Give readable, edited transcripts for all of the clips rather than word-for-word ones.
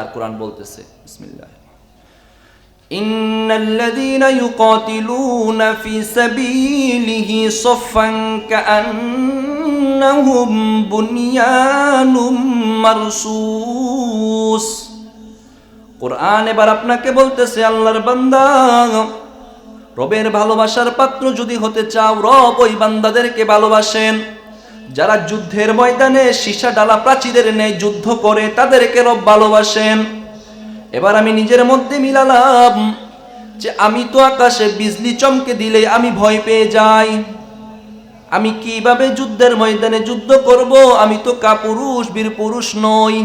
আর কোরআন বলতেছে বিসমিল্লাহ, ইন্নাল্লাযীনা ইউকাতিলুনা ফি সাবিলিহি সাফফান কাআন্নাহুম বুনয়ানুম মারসুস। কোরআন এবার আপনাকে বলতেছে, আল্লাহর বান্দা, রবের ভালোবাসার পাত্র যদি হতে চাও, রব ওই বান্দাদেরকে ভালোবাসেন যারা যুদ্ধের ময়দানে সীসা ডালা প্রাচীরের ন্যায় যুদ্ধ করে, তাদেরকে রব ভালোবাসেন। এবার আমি নিজের মধ্যে মিলালাম যে আমি তো আকাশে বিজলি চমকে দিলে আমি ভয় পেয়ে যাই, আমি কিভাবে যুদ্ধের ময়দানে যুদ্ধ করব? আমি তো কাপুরুষ বীর পুরুষ নই,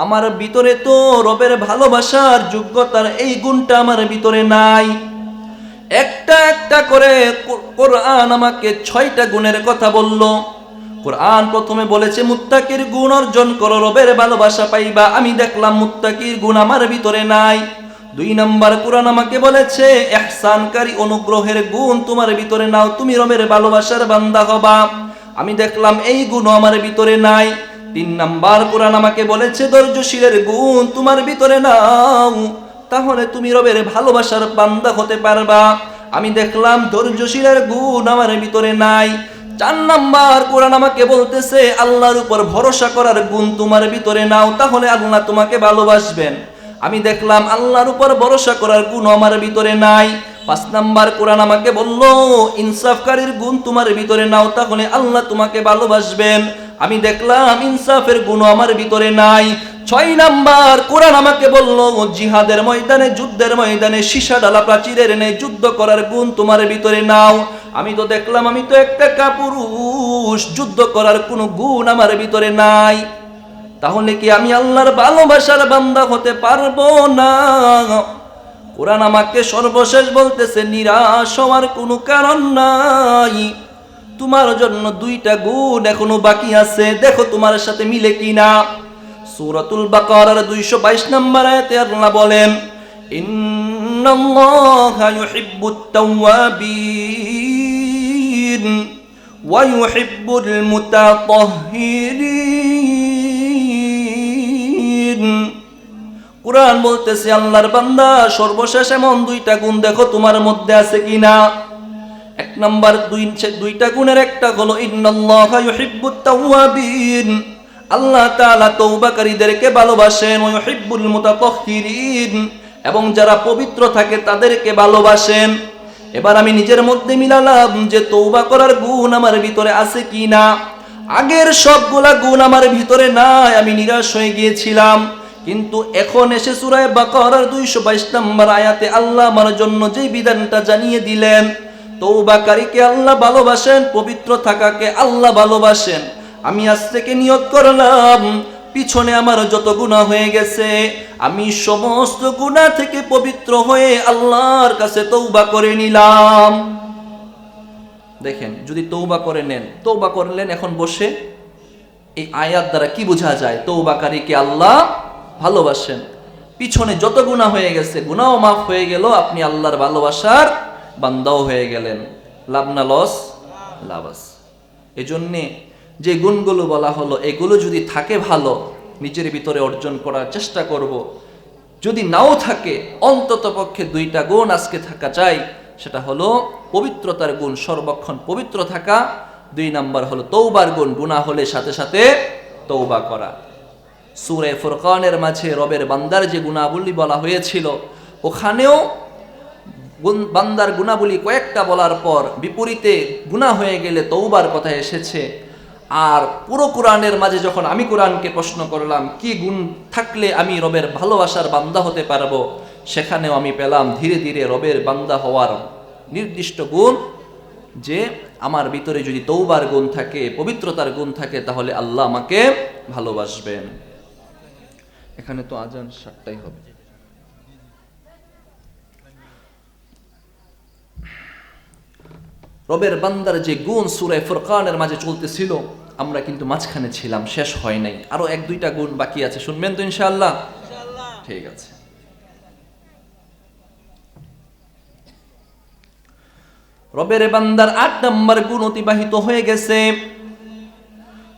আমার ভিতরে তো রবের ভালোবাসার যোগ্যতার এই গুণটা আমার ভিতরে নাই। একটা একটা করে কোরআন আমাকে 6টা গুণের কথা বলল। কোরআন প্রথমে বলেছে মুত্তাকির গুণ অর্জন করো, রবের ভালোবাসা পাইবা। আমি দেখলাম মুত্তাকির গুণ আমার ভিতরে নাই। 2 নম্বর কোরআন আমাকে বলেছে ইহসানকারী অনুগ্রহের গুণ তোমার ভিতরে নাও, তুমি রবের ভালোবাসার বান্দা হবা। আমি দেখলাম এই গুণ আমার ভিতরে নাই। 3 নম্বর কোরআন আমাকে বলেছে ধৈর্যশীলের গুণ তোমার ভিতরে নাও, তাহলে তুমি রবের ভালোবাসার বান্দা হতে পারবা। আমি দেখলাম ধৈর্যশীলের গুণ আমার ভিতরে নাই। 4 নম্বর কোরআন আমাকে বলতেছে আল্লাহর উপর ভরসা করার গুণ তোমার ভিতরে নাও, তাহলে আল্লাহ তোমাকে ভালোবাসবেন। আমি দেখলাম আল্লাহর উপর ভরসা করার গুণ আমার ভিতরে নাই। 5 নম্বর কোরআন আমাকে বলল ইনসাফকারীর গুণ তোমার ভিতরে নাও, তাহলে আল্লাহ তোমাকে ভালোবাসবেন। আমি দেখলাম ইনসাফের গুণ আমার ভিতরে নাই। 6 নম্বর কোরআন আমাকে বলল জিহাদের ময়দানে যুদ্ধের ময়দানে সীসা ডালা প্রাচীরের ন্যায় যুদ্ধ করার গুণ তোমার ভিতরে নাও। আমি তো দেখলাম আমি তো একটা কাপুরুষ, যুদ্ধ করার কোনো গুণ আমার ভিতরে নাই। তাহলে কি আমি আল্লাহর ভালোবাসার বান্দা হতে পারবো না? কোরআন আমাকে সর্বশেষ বলতেছে নিরাশ হওয়ার কোনো কারণ নাই, তোমার জন্য 2টা গুণ এখনো বাকি আছে, দেখো তোমার সাথে মিলে কিনা। সূরাতুল বাকারার 222 নম্বর আয়াতে আল্লাহ বলেন ইন্নাল্লাহা ইউহিব্বুত তাওয়াবিন ওয়া ইউহিব্বুল মুতাতাহহিরিন। কোরআন বলতেছে আল্লাহর বান্দা সর্বশেষ এমন 2টা গুণ দেখো তোমার মধ্যে আছে কিনা। 1 নম্বর 2টা গুণের একটা হলো ইন্নাল্লাহা ইউহিব্বুত তাওয়াবিন, আল্লাহ তাআলা তওবাকারীদেরকে ভালোবাসেন। ওয়া ইউহিব্বুল মুতাতাহহিরিন, এবং যারা পবিত্র থাকে তাদেরকে ভালোবাসেন। এবার আমি নিজের মধ্যে মিলালাম যে তওবা করার গুণ আমার ভিতরে আছে কিনা। আগের সবগুলা গুণ আমার ভিতরে নাই, আমি নিরাশ হয়ে গিয়েছিলাম। কিন্তু এখন এসে সূরা বাকারার 222 নম্বর আয়াতে আল্লাহ আমার জন্য যে বিধানটা জানিয়ে দিলেন, তওবাকারীকে আল্লাহ ভালোবাসেন, পবিত্র থাকাকে আল্লাহ ভালোবাসেন। আমি আজ থেকে নিয়ত করলাম পিছনে আমার যত গুনাহ হয়ে গেছে আমি সমস্ত গুনাহ থেকে পবিত্র হয়ে আল্লাহর কাছে তওবা করে নিলাম। দেখেন, যদি তওবা করে নেন, তওবা করলেন এখন বসে, এই আয়াত দ্বারা কি বোঝা যায়? তওবাকারীকে আল্লাহ ভালোবাসেন। পিছনে যত গুনাহ হয়ে গেছে গুনাহও মাফ হয়ে গেল, আপনি আল্লাহর ভালোবাসার বান্দাও হয়ে গেলেন। লাভ না লস? লাভ আছে। এজন্যে যে গুণগুলো বলা হলো এগুলো যদি থাকে ভালো, নিজের ভিতরে অর্জন করার চেষ্টা করব। যদি নাও থাকে অন্তত পক্ষে 2টা গুণ আজকে থাকা চাই। সেটা হলো পবিত্রতার গুণ, সর্বক্ষণ পবিত্র থাকা। 2 নম্বর হলো তওবার গুণ, গুনাহ হলে সাথে সাথে তওবা করা। সূরা ফুরকানের মাঝে রবের বান্দার যে গুণাবলী বলা হয়েছিল, ওখানেও বান্দার গুণাবলী কয়েকটা বলার পর বিপরীতে গুনাহ হয়ে গেলে তওবার কথা এসেছে। আর পুরো কোরআনের মাঝে যখন আমি কোরআনকে প্রশ্ন করলাম কি গুণ থাকলে আমি রবের ভালোবাসার বান্দা হতে পারবো, সেখানেও আমি পেলাম ধীরে ধীরে রবের বান্দা হওয়ার নির্দিষ্ট গুণ, যে আমার ভিতরে যদি তওবার গুণ থাকে, পবিত্রতার গুণ থাকে, তাহলে আল্লাহ আমাকে ভালোবাসবেন। এখানে তো আজান 7টাই হবে। রবের বান্দার যে গুণ সূরা ফুরকানের মাঝে চলতেছিল, আমরা কিন্তু মাঝখানে ছিলাম, শেষ হয় নাই, আরো 1-2টা গুণ বাকি আছে। শুনবেন তো ইনশাআল্লাহ? ঠিক আছে। রবের বান্দার 8 নম্বর গুণ অতিবাহিত হয়ে গেছে।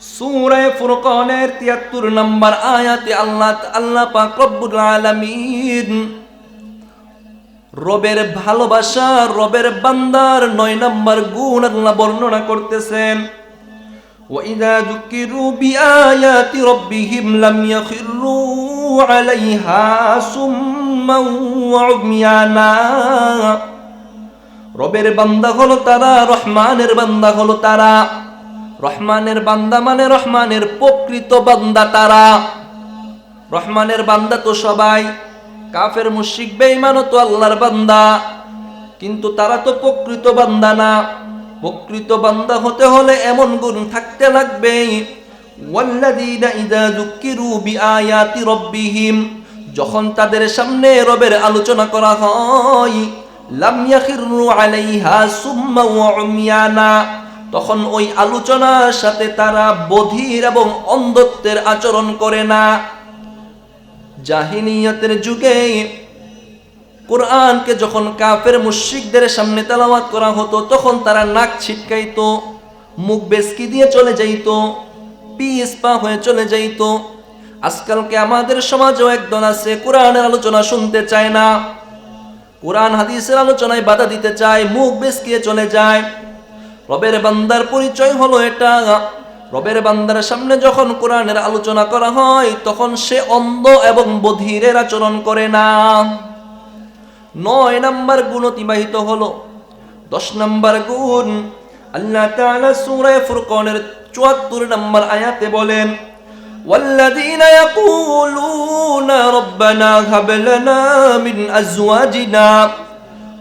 সূরা ফুরকানের ৭৩ নম্বর আয়াতে আল্লাহ পাক রব্বুল আলামিন রবের ভালোবাসা, রবের বান্দার ৯ নম্বর গুণ আল্লাহ বর্ণনা করতেছেন। ওয়াইদা যুকিরু বিআয়াতি রাব্বিহিম লাম ইয়াখিরু আলাইহা সুম্মান ওয়া উমিয়ানা। রবের বান্দা হলো তারা, রহমানের বান্দা হলো তারা। রহমানের বান্দা মানে রহমানের প্রকৃত বান্দা তারা। রহমানের বান্দা তো সবাই, কাফের মুশরিক বেঈমানও তো আল্লাহর বান্দা, কিন্তু তারা তো প্রকৃত বান্দা না। প্রকৃত বান্দা হতে হলে এমন গুণ থাকতে লাগবে, ওয়াল্লাযীনা ইযা যুকিরু বিআয়াতি রাব্বিহিম, যখন তাদের সামনে রবের আলোচনা করা হয়, লাম ইয়াখিরু আলাইহা সুম্মা ওয়া উমিয়ানা, তখন ওই আলোচনার সাথে তারা বধির এবং অন্ধত্বের আচরণ করে না। জাহিলিয়াতের যুগে কোরআনকে যখন কাফের মুশরিকদের সামনে তেলাওয়াত করা হতো, তখন তারা নাক ছিটকাইতো, মুখ বেসকি দিয়ে চলে যাইতো, পিস পা হয়ে চলে যাইতো। আজকালকে আমাদের সমাজেও একদল আছে কোরআনের আলোচনা শুনতে চায় না, কোরআন হাদিসের আলোচনায় বাধা দিতে চায়, মুখ বেসকিয়ে চলে যায়। রবের বান্দার পরিচয় হলো এটা, রবের বান্দার সামনে যখন কোরআনের আলোচনা করা হয়, তখন সে অন্ধ এবং বধিরের আচরণ করে না। ৯ নম্বর গুণ অতিবাহিত হলো। ১০ নম্বর গুণ আল্লাহ তাআলা সূরা ফুরকানের ৭৪ নম্বর আয়াতে বলেন, ওয়াল্লাযীনা ইয়াকুলুনা রাব্বানা হাব লানা মিন আজওয়াজিনা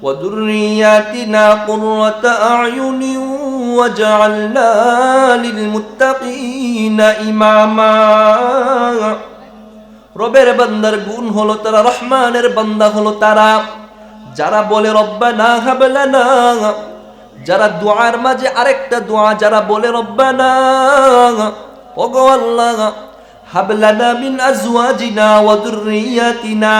ওয়া যুররিয়াতিনা কুররাতা আ'য়ুনিন ওয়াজআলনা লিল মুত্তাকিনা ইমামা। রবের বান্দার গুণ হলো তারা, রহমানের বান্দা হলো তারা যারা বলে রব্বানা হাব লানা, যারা দুআর মাঝে আরেকটা দোয়া যারা বলে রব্বানা, ওগো আল্লাহ, হাব লানা মিন আজওয়াজিনা ওয়া যুররিয়াতিনা,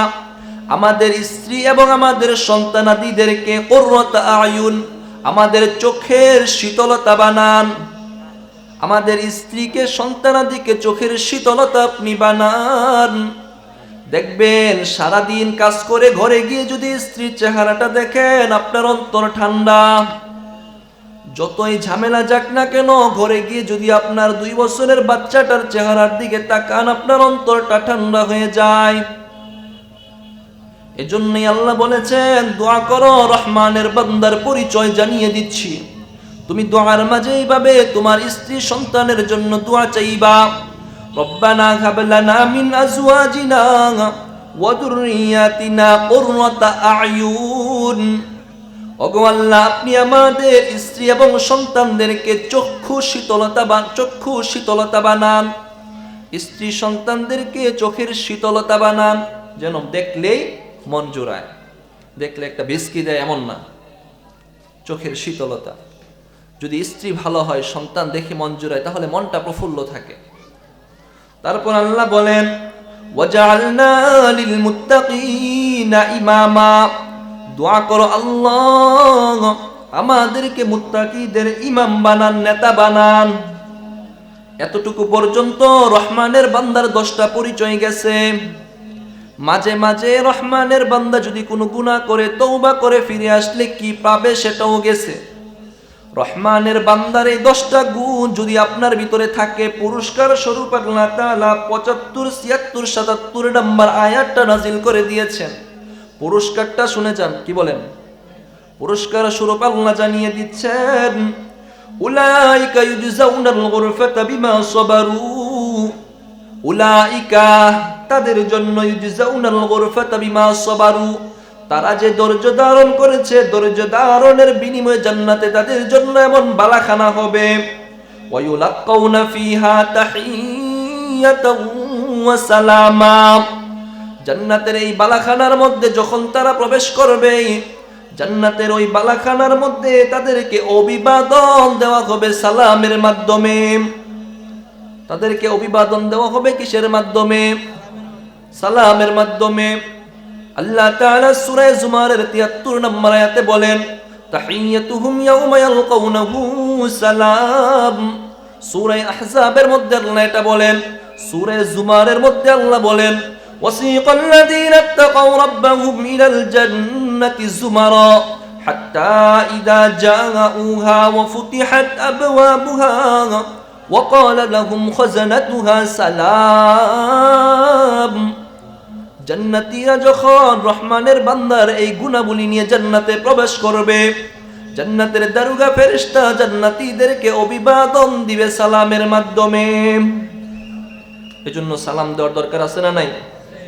আমাদের স্ত্রী এবং আমাদের সন্তানাদিদেরকে কুররাতা আয়ুন, আমাদের চোখের শীতলতা বানান। আমাদের স্ত্রীকে সন্তানাদিকে চোখের শীতলতা আপনি বানান। দেখবেন সারাদিন কাজ করে ঘরে গিয়ে যদি স্ত্রীর চেহারাটা দেখেন, আপনার অন্তর ঠান্ডা। যতই ঝামেলা যাক না কেন, ঘরে গিয়ে যদি আপনার 2 বছরের বাচ্চাটার চেহারার দিকে তাকান, আপনার অন্তরটা ঠান্ডা হয়ে যায়। এজন্যই আল্লাহ বলেছেন, দোয়া করো, রহমানের বান্দার পরিচয় জানিয়ে দিচ্ছি। তুমি দোয়ার মাঝে এইভাবে তোমার স্ত্রী সন্তানের জন্য দোয়া চাইবা, রব্বানা হাব লানা মিন আজওয়াজিনা ওয়া যুররিয়াতিনা কুররাতা আ'য়ুন, ওগো আল্লাহ, আপনি আমাদের স্ত্রী এবং সন্তানদেরকে চক্ষু শীতলতা বানান। স্ত্রী সন্তানদেরকে চোখের শীতলতা বানান, যেন দেখলেই মন জোড়ায়, দেখলে একটা বিস্কি দেয় এমন না, চোখের শীতলতা। যদি স্ত্রী ভালো হয়, সন্তান দেখে মন জোড়ায়, তাহলে মনটা প্রফুল্ল থাকে। তারপর আল্লাহ বলেন, ওয়াজআলনা লিল মুত্তাকিনা ইমামা, দোয়া করো আল্লাহ আমাদেরকে মুত্তাকিদের ইমাম বানান, নেতা বানান। এতটুকু পর্যন্ত রহমানের বান্দার 10টা পরিচয় গেছে। মাঝে মাঝে রহমানের বান্দা যদি কোনো গুনাহ করে তওবা করে ফিরে আসলে কি পাবে সেটাও গেছে। রহমানের বান্দার এই 10টা গুণ যদি আপনার ভিতরে থাকে, পুরস্কার স্বরূপ আল্লাহ তাআলা 75, 76, 77 নম্বর আয়াতটা নাজিল করে দিয়েছেন। পুরস্কারটা শুনে যান, কি বলেন? পুরস্কার স্বরূপ আল্লাহ জানিয়ে দিচ্ছেন, উলাইকা ইউজাউনাল গুরফাতা বিমা সাবারু, উলাইকা তাদের জন্য, ইউজাউনাল গুরফাতা বিমা সাবারু, তারা যে ধৈর্য ধারণ করেছে, ধৈর্য ধারণের বিনিময়ে জান্নাতে তাদের জন্য এমন বালাখানা হবে, ওয়া ইউলাক্কাউনা ফিহা তাহিয়াতাও ওয়া সালামা, জান্নাতের এই বালাখানার মধ্যে যখন তারা প্রবেশ করবে, জান্নাতের ওই বালাখানার মধ্যে তাদেরকে অভিবাদন দেওয়া হবে সালামের মাধ্যমে। তাদেরকে অভিবাদন দেওয়া হবে কিসের মাধ্যমে? সালামের মাধ্যমে। আল্লাহ তাআলা সূরা জুমারের ৭৩ নম্বর আয়াতে বলেন, তাহিয়াতুহুম ইয়াওমা ইয়ালকাউনাহু সালাম, সূরা আহজাবের মধ্যে আল্লাহ এটা বলেন, সূরা জুমারের মধ্যে আল্লাহ বলেন, ওয়াসিকাল লাযীনা ইত্তাকাউ রাব্বাহুম ইলাল জান্নাতি যুমারা হাত্তা ইযা জাআউহা ওয়া ফুতিহাত আবওয়াবুহা ওয়া ক্বালা লাহুম খাযানাতুহা সালাম। জান্নাতীরা যখন রহমানের বান্দার এই গুণাবলী নিয়ে জান্নাতে প্রবেশ করবে, জান্নাতের দারোগা ফেরেশতা জান্নাতীদেরকে অভিবাদন দিবে সালামের মাধ্যমে। এজন্য সালাম দেওয়ার দরকার আছে না নাই?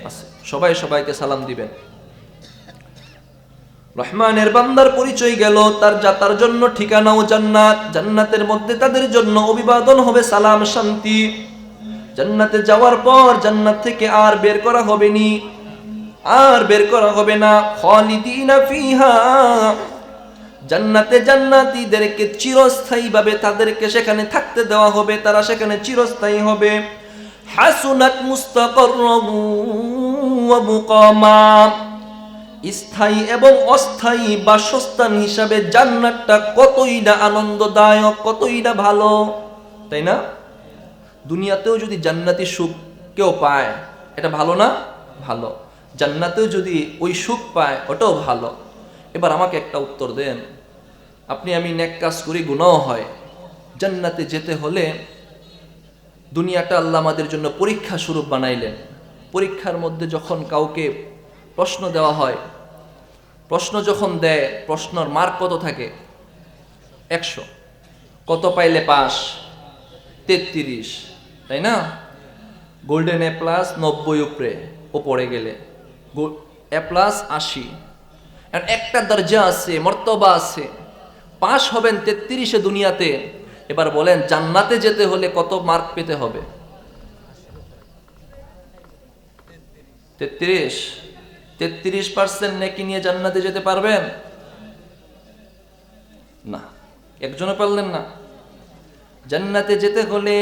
আছে। সবাই সবাইকে সালাম দিবেন। রহমানের বান্দার পরিচয় গেল, তার জন্য ঠিকানাও জান্নাত। জান্নাতের মধ্যে তাদের জন্য অভিবাদন হবে সালাম, শান্তি। জান্নাতে যাওয়ার পর জান্নাত থেকে আর বের করা হবে নি, আর বের করা হবে না। খালিদিনা ফিহা, জান্নাতে জান্নাতীদেরকে চিরস্থায়ীভাবে তাদেরকে সেখানে থাকতে দেওয়া হবে, তারা সেখানে চিরস্থায়ী হবে। হাসুনাত মুস্তাকাররান ওয়া মুকামা, স্থায়ী এবং অস্থায়ী বাসস্থান হিসাবে জান্নাতটা কতই না আনন্দদায়ক, কতই না ভালো, তাই না? দুনিয়াতেও যদি জান্নাতি সুখ কেউ পায়, এটা ভালো না? ভালো। জান্নাতেও যদি ওই সুখ পায়, ওটাও ভালো। এবার আমাকে একটা উত্তর দেন, আপনি আমি নেক কাজ করি, গুনাহ হয়, জান্নাতে যেতে হলে দুনিয়াটা আল্লাহ আমাদের জন্য পরীক্ষা স্বরূপ বানাইলেন। পরীক্ষার মধ্যে যখন কাউকে প্রশ্ন দেওয়া হয়, প্রশ্ন যখন দেয়, প্রশ্নর মার্ক কত থাকে? 100। কত পাইলে পাস? 33, তাই না? গোল্ডেন এ প্লাস 90 উপরে, ওপরে গেলে এ প্লাস 80। একটা দরজা আছে, মর্তবা আছে, পাস হবেন 33 দুনিয়াতে। এবার বলেন জান্নাতে যেতে হলে কত মার্ক পেতে হবে? 33। 33% নেকি নিয়ে জান্নাতে যেতে পারবেন না? একজনও পারলেন না। জান্নাতে যেতে হলে